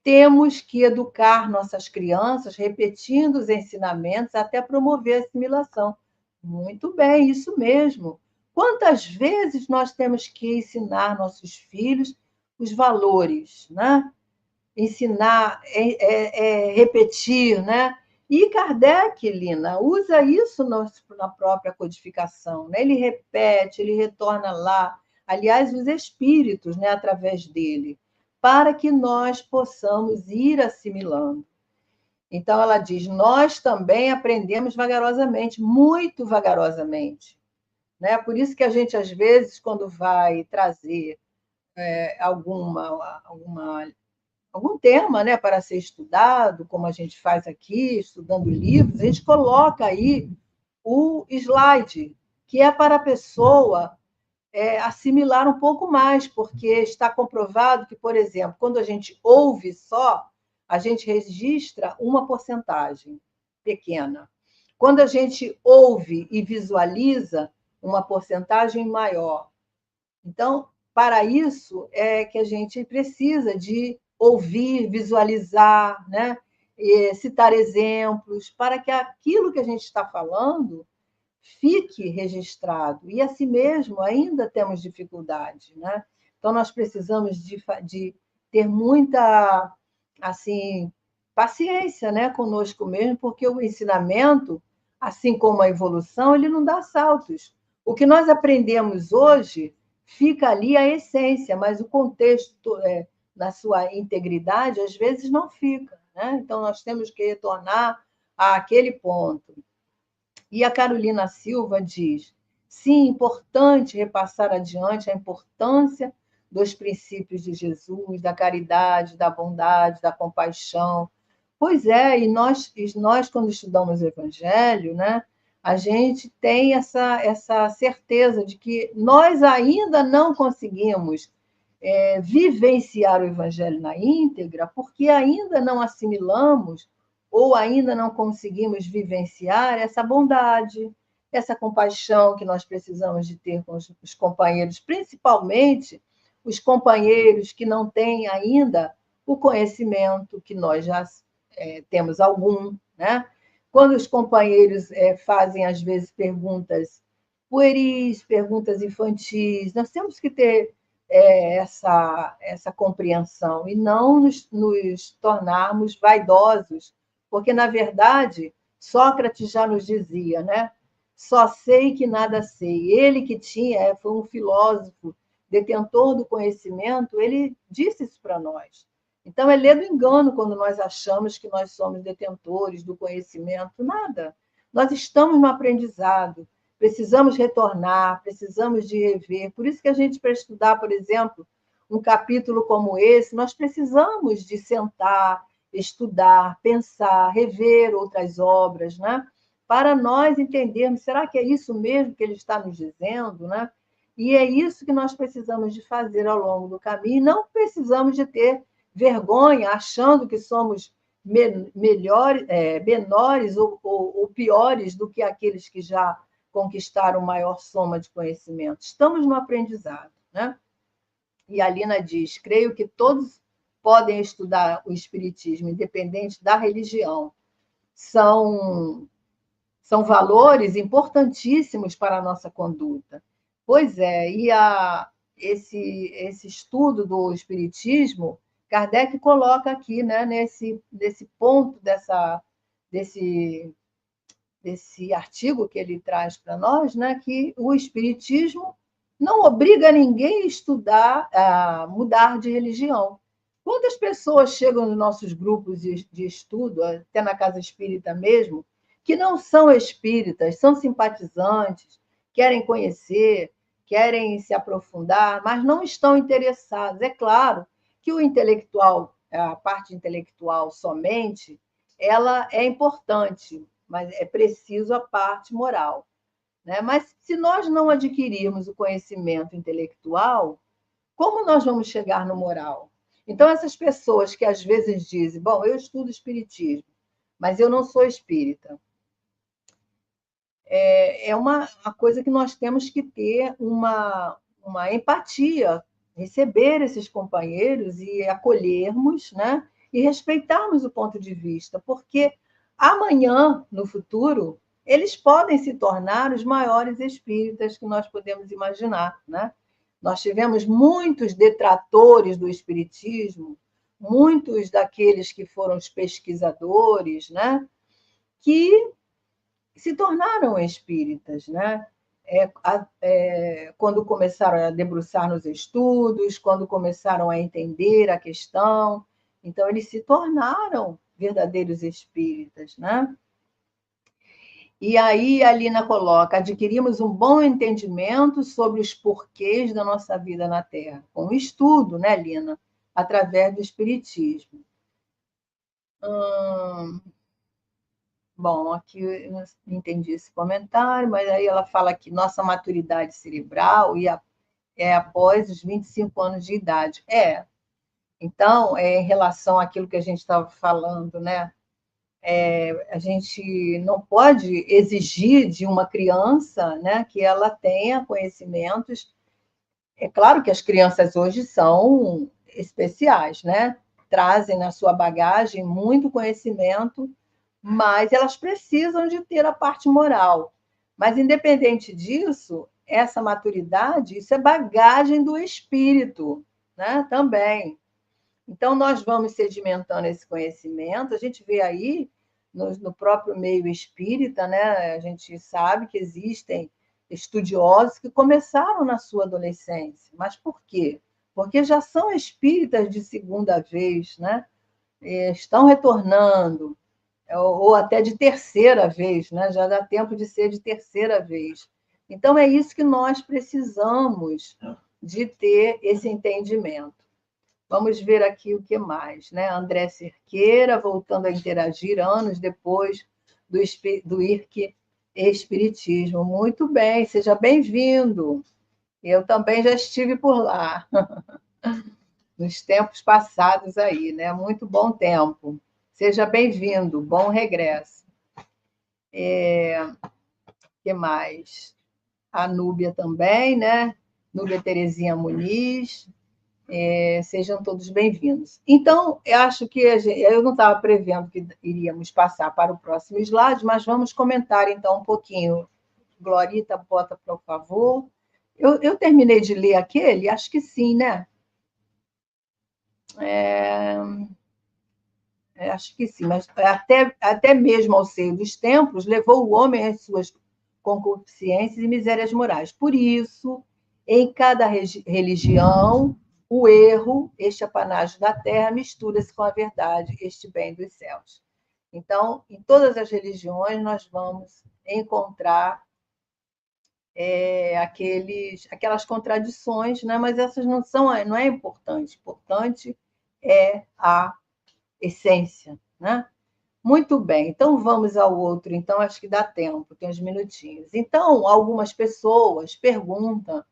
temos que educar nossas crianças repetindo os ensinamentos até promover a assimilação. Muito bem, isso mesmo. Quantas vezes nós temos que ensinar nossos filhos os valores, né? Ensinar, repetir, né? E Kardec, Lina, usa isso na própria codificação, né? Ele repete, ele retorna lá. Aliás, os espíritos, né, através dele, para que nós possamos ir assimilando. Então, ela diz: nós também aprendemos vagarosamente, muito vagarosamente. Né? Por isso que a gente, às vezes, quando vai trazer algum tema, né, para ser estudado, como a gente faz aqui, estudando livros, a gente coloca aí o slide, que é para a pessoa assimilar um pouco mais, porque está comprovado que, por exemplo, quando a gente ouve só, a gente registra uma porcentagem pequena. Quando a gente ouve e visualiza, uma porcentagem maior. Então, para isso é que a gente precisa de ouvir, visualizar, né? E citar exemplos, para que aquilo que a gente está falando fique registrado. E assim mesmo, ainda temos dificuldade, né? Então, nós precisamos de ter muita assim, paciência, né, conosco mesmo, porque o ensinamento, assim como a evolução, ele não dá saltos. O que nós aprendemos hoje fica ali a essência, mas o contexto, na sua integridade, às vezes não fica, né? Então, nós temos que retornar àquele ponto. E a Carolina Silva diz: sim, importante repassar adiante a importância dos princípios de Jesus, da caridade, da bondade, da compaixão. Pois é, e nós quando estudamos o Evangelho, né, a gente tem essa certeza de que nós ainda não conseguimos vivenciar o Evangelho na íntegra, porque ainda não assimilamos ou ainda não conseguimos vivenciar essa bondade, essa compaixão que nós precisamos de ter com os companheiros, principalmente os companheiros que não têm ainda o conhecimento, que nós já temos algum, né? Quando os companheiros fazem, às vezes, perguntas pueris, perguntas infantis, nós temos que ter essa compreensão e não nos tornarmos vaidosos, porque, na verdade, Sócrates já nos dizia, né? Só sei que nada sei. Ele que foi um filósofo, detentor do conhecimento, ele disse isso para nós. Então, é ler do engano quando nós achamos que nós somos detentores do conhecimento. Nada. Nós estamos no aprendizado, precisamos retornar, precisamos de rever. Por isso que a gente, para estudar, por exemplo, um capítulo como esse, nós precisamos de sentar, estudar, pensar, rever outras obras, né? Para nós entendermos, será que é isso mesmo que ele está nos dizendo, né? E é isso que nós precisamos de fazer ao longo do caminho. Não precisamos de ter vergonha, achando que somos menores ou piores do que aqueles que já conquistaram maior soma de conhecimento. Estamos no aprendizado, né? E a Lina diz: creio que todos podem estudar o Espiritismo, independente da religião. São valores importantíssimos para a nossa conduta. Pois é, e esse estudo do Espiritismo, Kardec coloca aqui, né, nesse ponto desse artigo que ele traz para nós, né, que o Espiritismo não obriga ninguém a estudar, a mudar de religião. Quantas pessoas chegam nos nossos grupos de estudo, até na Casa Espírita mesmo, que não são espíritas, são simpatizantes, querem conhecer, querem se aprofundar, mas não estão interessados. É claro que o intelectual, a parte intelectual somente, ela é importante, mas é preciso a parte moral, né? Mas se nós não adquirirmos o conhecimento intelectual, como nós vamos chegar no moral? Então, essas pessoas que às vezes dizem: bom, eu estudo espiritismo, mas eu não sou espírita, é uma coisa que nós temos que ter uma empatia, receber esses companheiros e acolhermos, né? E respeitarmos o ponto de vista, porque amanhã, no futuro, eles podem se tornar os maiores espíritas que nós podemos imaginar, né? Nós tivemos muitos detratores do espiritismo, muitos daqueles que foram os pesquisadores, né? Que se tornaram espíritas, né? Quando começaram a debruçar nos estudos, quando começaram a entender a questão, então eles se tornaram verdadeiros espíritas, né? E aí a Lina coloca: adquirimos um bom entendimento sobre os porquês da nossa vida na Terra, com o estudo, né, Lina? Através do espiritismo. Bom, aqui eu não entendi esse comentário, mas aí ela fala que nossa maturidade cerebral é após os 25 anos de idade. Então, em relação àquilo que a gente estava falando, né? A gente não pode exigir de uma criança, né, que ela tenha conhecimentos. É claro que as crianças hoje são especiais, né? Trazem na sua bagagem muito conhecimento, mas elas precisam de ter a parte moral. Mas, independente disso, essa maturidade, isso é bagagem do espírito, né? Também. Então, nós vamos sedimentando esse conhecimento, a gente vê aí, no próprio meio espírita, né? A gente sabe que existem estudiosos que começaram na sua adolescência. Mas por quê? Porque já são espíritas de segunda vez, né? Estão retornando, ou até de terceira vez, né? Já dá tempo de ser de terceira vez. Então, é isso que nós precisamos de ter esse entendimento. Vamos ver aqui o que mais, né? André Cerqueira, voltando a interagir anos depois do IRC Espiritismo. Muito bem, seja bem-vindo. Eu também já estive por lá, nos tempos passados aí, né? Muito bom tempo. Seja bem-vindo, bom regresso. Que mais? A Núbia também, né? Núbia Terezinha Muniz. Sejam todos bem-vindos. Então, eu acho que eu não estava prevendo que iríamos passar para o próximo slide, mas vamos comentar então um pouquinho. Glorita, bota, por favor. Eu terminei de ler aquele? Acho que sim, né? Acho que sim, mas até mesmo ao seio dos templos, levou o homem às suas concupiscências e misérias morais. Por isso, em cada religião, o erro, este apanágio da terra, mistura-se com a verdade, este bem dos céus. Então, em todas as religiões, nós vamos encontrar aquelas contradições, né? Mas essas não é importante. Importante é a essência, né? Muito bem, então vamos ao outro. Então, acho que dá tempo, tem uns minutinhos. Então, algumas pessoas perguntam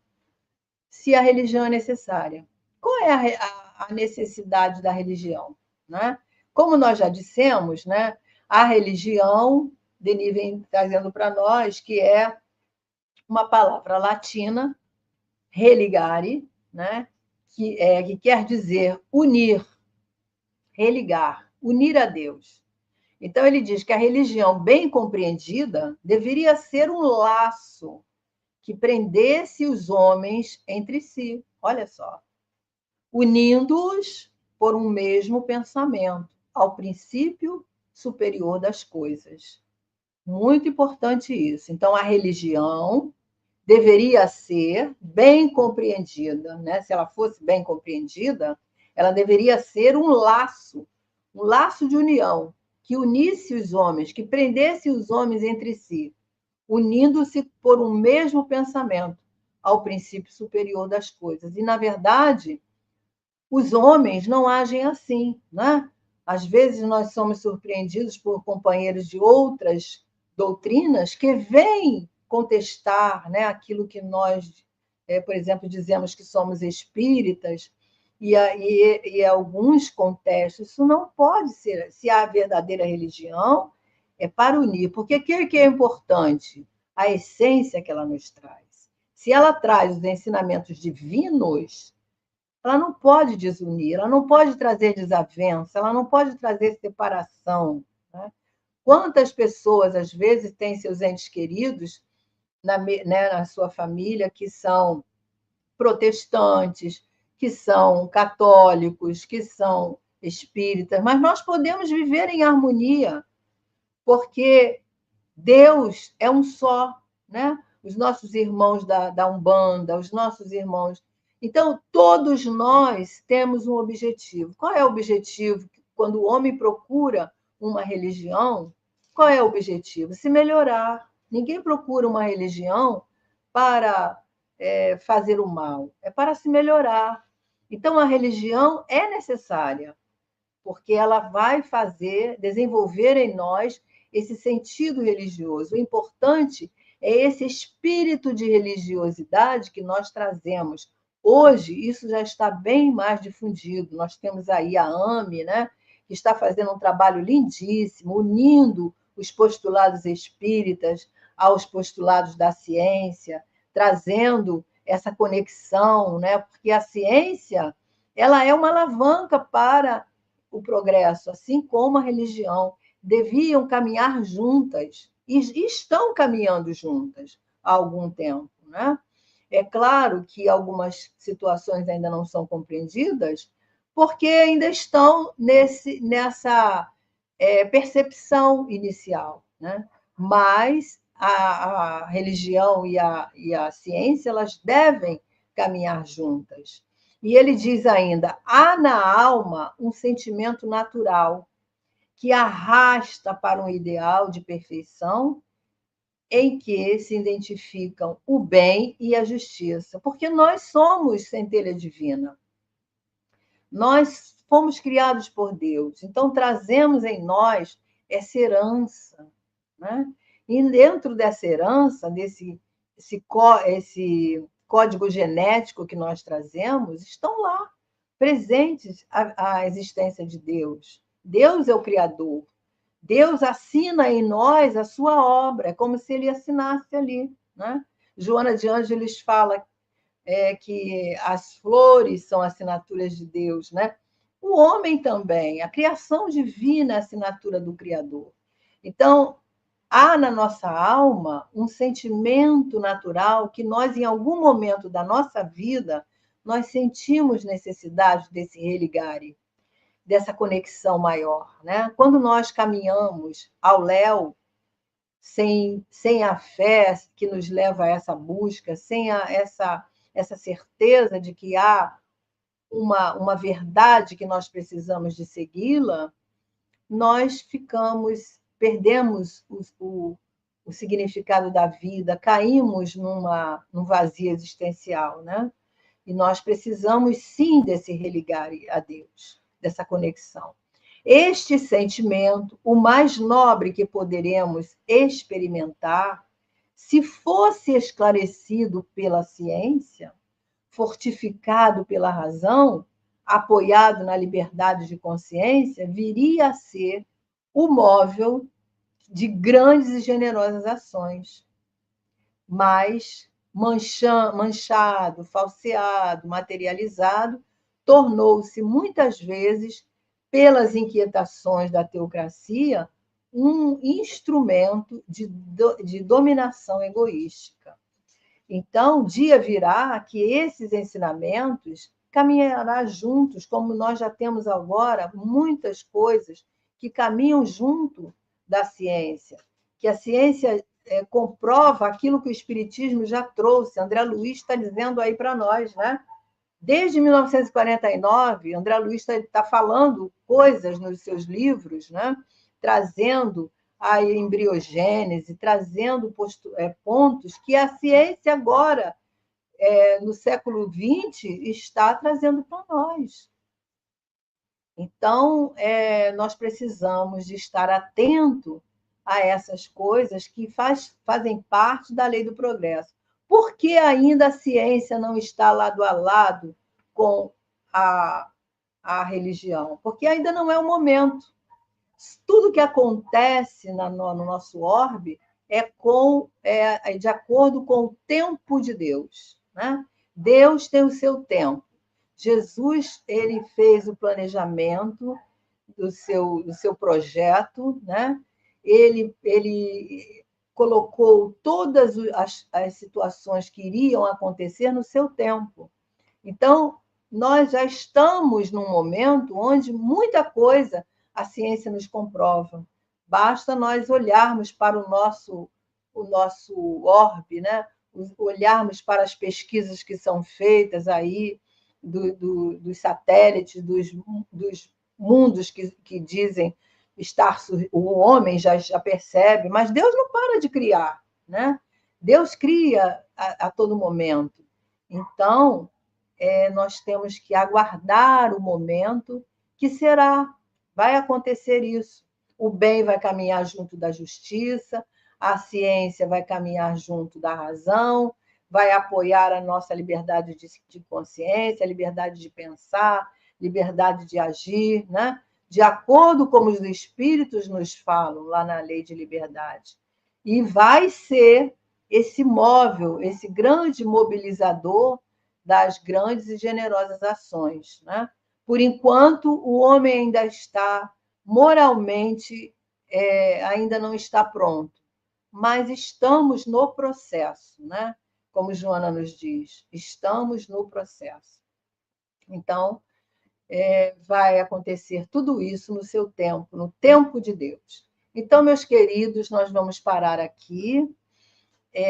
se a religião é necessária. Qual é a necessidade da religião? Né? Como nós já dissemos, né, a religião, Denis vem trazendo para nós, que é uma palavra latina, religare, né, que quer dizer unir, religar, unir a Deus. Então, ele diz que a religião bem compreendida deveria ser um laço que prendesse os homens entre si. Olha só. Unindo-os por um mesmo pensamento, ao princípio superior das coisas. Muito importante isso. Então, a religião deveria ser bem compreendida, né? Se ela fosse bem compreendida, ela deveria ser um laço de união, que unisse os homens, que prendesse os homens entre si, unindo-se por um mesmo pensamento, ao princípio superior das coisas. E, na verdade, os homens não agem assim, né? Às vezes nós somos surpreendidos por companheiros de outras doutrinas que vêm contestar, né, aquilo que nós, por exemplo, dizemos que somos espíritas, e alguns contestam. Isso não pode ser. Se a verdadeira religião é para unir, porque o que é importante? A essência que ela nos traz. Se ela traz os ensinamentos divinos, ela não pode desunir, ela não pode trazer desavença, ela não pode trazer separação. Né? Quantas pessoas, às vezes, têm seus entes queridos na sua família que são protestantes, que são católicos, que são espíritas, mas nós podemos viver em harmonia, porque Deus é um só, né? Os nossos irmãos da Umbanda, os nossos irmãos. Então, todos nós temos um objetivo. Qual é o objetivo? Quando o homem procura uma religião, qual é o objetivo? Se melhorar. Ninguém procura uma religião para fazer o mal, é para se melhorar. Então, a religião é necessária, porque ela vai desenvolver em nós esse sentido religioso. O importante é esse espírito de religiosidade que nós trazemos. Hoje, isso já está bem mais difundido. Nós temos aí a AME, né, que está fazendo um trabalho lindíssimo, unindo os postulados espíritas aos postulados da ciência, trazendo essa conexão, né, porque a ciência ela é uma alavanca para o progresso, assim como a religião, deviam caminhar juntas e estão caminhando juntas há algum tempo, né? É claro que algumas situações ainda não são compreendidas, porque ainda estão nessa percepção inicial, né? Mas a religião e a ciência elas devem caminhar juntas. E ele diz ainda: há na alma um sentimento natural que arrasta para um ideal de perfeição em que se identificam o bem e a justiça, porque nós somos centelha divina. Nós fomos criados por Deus, então trazemos em nós essa herança, né? E dentro dessa herança, esse código genético que nós trazemos, estão lá, presentes a existência de Deus. Deus é o Criador. Deus assina em nós a sua obra, é como se ele assinasse ali. Né? Joana de Ângeles fala que as flores são assinaturas de Deus, né? O homem também, a criação divina é a assinatura do Criador. Então, há na nossa alma um sentimento natural que nós, em algum momento da nossa vida, nós sentimos necessidade desse religare, dessa conexão maior, né? Quando nós caminhamos ao léu, sem a fé que nos leva a essa busca, sem essa certeza de que há uma verdade que nós precisamos de segui-la, nós perdemos o significado da vida, caímos num vazio existencial, né? E nós precisamos, sim, desse religar a Deus, dessa conexão. Este sentimento, o mais nobre que poderemos experimentar, se fosse esclarecido pela ciência, fortificado pela razão, apoiado na liberdade de consciência, viria a ser o móvel de grandes e generosas ações. Mas manchado, falseado, materializado, tornou-se muitas vezes, pelas inquietações da teocracia, um instrumento de dominação egoística. Então, dia virá que esses ensinamentos caminharão juntos, como nós já temos agora muitas coisas que caminham junto da ciência, que a ciência comprova aquilo que o Espiritismo já trouxe. André Luiz está dizendo aí para nós, né? Desde 1949, André Luiz está falando coisas nos seus livros, né? Trazendo a embriogênese, trazendo pontos que a ciência agora, no século XX, está trazendo para nós. Então, nós precisamos de estar atento a essas coisas que fazem parte da lei do progresso. Por que ainda a ciência não está lado a lado com a religião? Porque ainda não é o momento. Tudo que acontece no nosso orbe é de acordo com o tempo de Deus, né? Deus tem o seu tempo. Jesus, ele fez o planejamento do seu projeto, né? Ele colocou todas as situações que iriam acontecer no seu tempo. Então, nós já estamos num momento onde muita coisa a ciência nos comprova. Basta nós olharmos para o nosso orbe, né? Olharmos para as pesquisas que são feitas aí, dos satélites, dos mundos que dizem estar... O homem já percebe, mas Deus não para de criar, né? Deus cria a todo momento. Então, nós temos que aguardar o momento que vai acontecer isso. O bem vai caminhar junto da justiça, a ciência vai caminhar junto da razão, vai apoiar a nossa liberdade de consciência, a liberdade de pensar, liberdade de agir, né? De acordo com os espíritos nos falam lá na lei de liberdade. E vai ser esse móvel, esse grande mobilizador das grandes e generosas ações, né? Por enquanto, o homem ainda está moralmente, ainda não está pronto, mas estamos no processo, né? Como Joana nos diz, estamos no processo. Então, vai acontecer tudo isso no seu tempo, no tempo de Deus. Então, meus queridos, nós vamos parar aqui,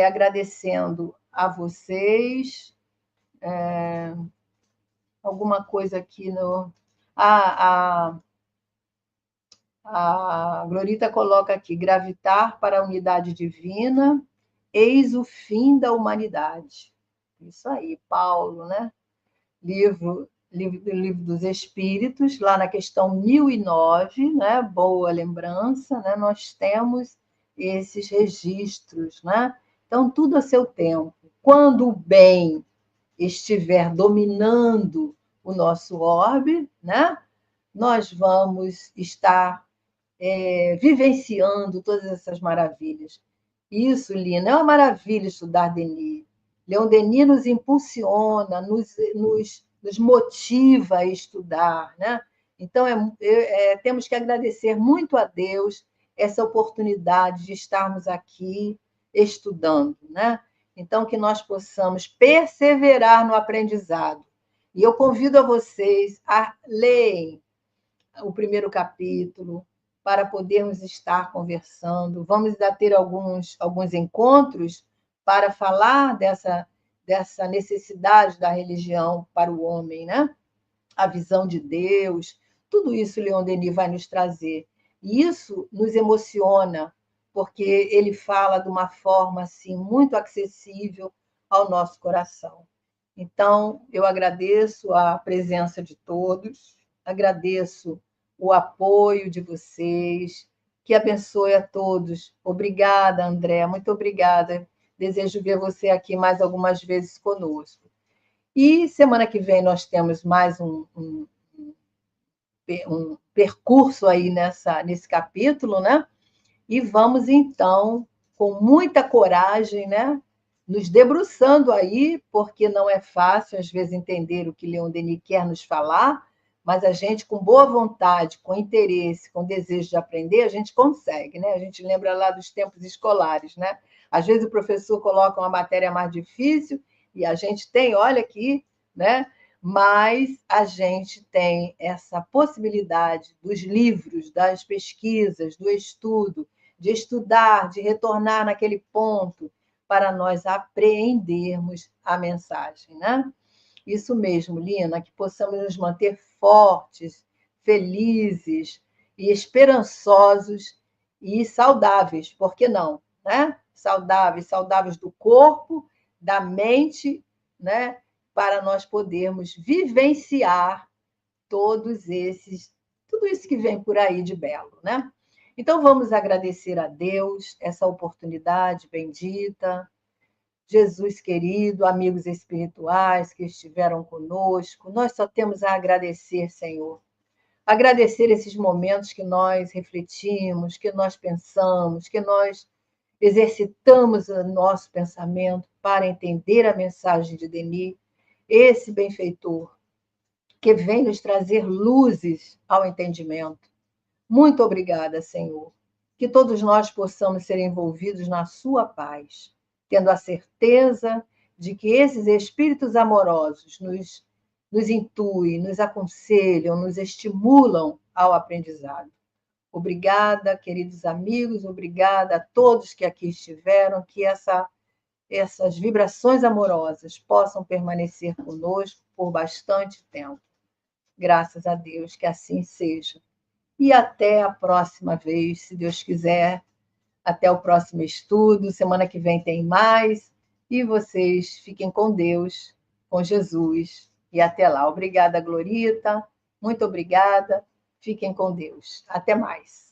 agradecendo a vocês. Alguma coisa aqui no... A Glorita coloca aqui: gravitar para a unidade divina, eis o fim da humanidade. Isso aí, Paulo, né? Livro dos Espíritos, lá na questão 1009, né? Boa lembrança, né? Nós temos esses registros, né? Então, tudo a seu tempo. Quando o bem estiver dominando o nosso orbe, né? Nós vamos estar vivenciando todas essas maravilhas. Isso, Lina, é uma maravilha estudar Denis. Leon Denis nos impulsiona, nos motiva a estudar, né? Então, temos que agradecer muito a Deus essa oportunidade de estarmos aqui estudando, né? Então, que nós possamos perseverar no aprendizado. E eu convido a vocês a lerem o primeiro capítulo para podermos estar conversando. Vamos ter alguns encontros para falar dessa necessidade da religião para o homem, né? A visão de Deus, tudo isso Leon Denis vai nos trazer. E isso nos emociona, porque ele fala de uma forma assim muito acessível ao nosso coração. Então, eu agradeço a presença de todos, agradeço o apoio de vocês, que abençoe a todos. Obrigada, André, muito obrigada. Desejo ver você aqui mais algumas vezes conosco. E semana que vem nós temos mais um percurso aí nesse capítulo, né? E vamos, então, com muita coragem, né? Nos debruçando aí, porque não é fácil, às vezes, entender o que Leon Denis quer nos falar, mas a gente, com boa vontade, com interesse, com desejo de aprender, a gente consegue, né? A gente lembra lá dos tempos escolares, né? Às vezes o professor coloca uma matéria mais difícil e a gente tem, olha aqui, né? Mas a gente tem essa possibilidade dos livros, das pesquisas, do estudo, de estudar, de retornar naquele ponto para nós apreendermos a mensagem, né? Isso mesmo, Lina, que possamos nos manter fortes, felizes e esperançosos e saudáveis, por que não, né? Saudáveis do corpo, da mente, né? Para nós podermos vivenciar tudo isso que vem por aí de belo, né? Então, vamos agradecer a Deus essa oportunidade bendita. Jesus querido, amigos espirituais que estiveram conosco, nós só temos a agradecer, Senhor. Agradecer esses momentos que nós refletimos, que nós pensamos, que nós exercitamos o nosso pensamento para entender a mensagem de Denis, esse benfeitor que vem nos trazer luzes ao entendimento. Muito obrigada, Senhor. Que todos nós possamos ser envolvidos na sua paz, tendo a certeza de que esses espíritos amorosos nos intuem, nos aconselham, nos estimulam ao aprendizado. Obrigada, queridos amigos, obrigada a todos que aqui estiveram, que essas vibrações amorosas possam permanecer conosco por bastante tempo. Graças a Deus, que assim seja. E até a próxima vez, se Deus quiser. Até o próximo estudo. Semana que vem tem mais. E vocês fiquem com Deus, com Jesus. E até lá. Obrigada, Glorita. Muito obrigada. Fiquem com Deus. Até mais.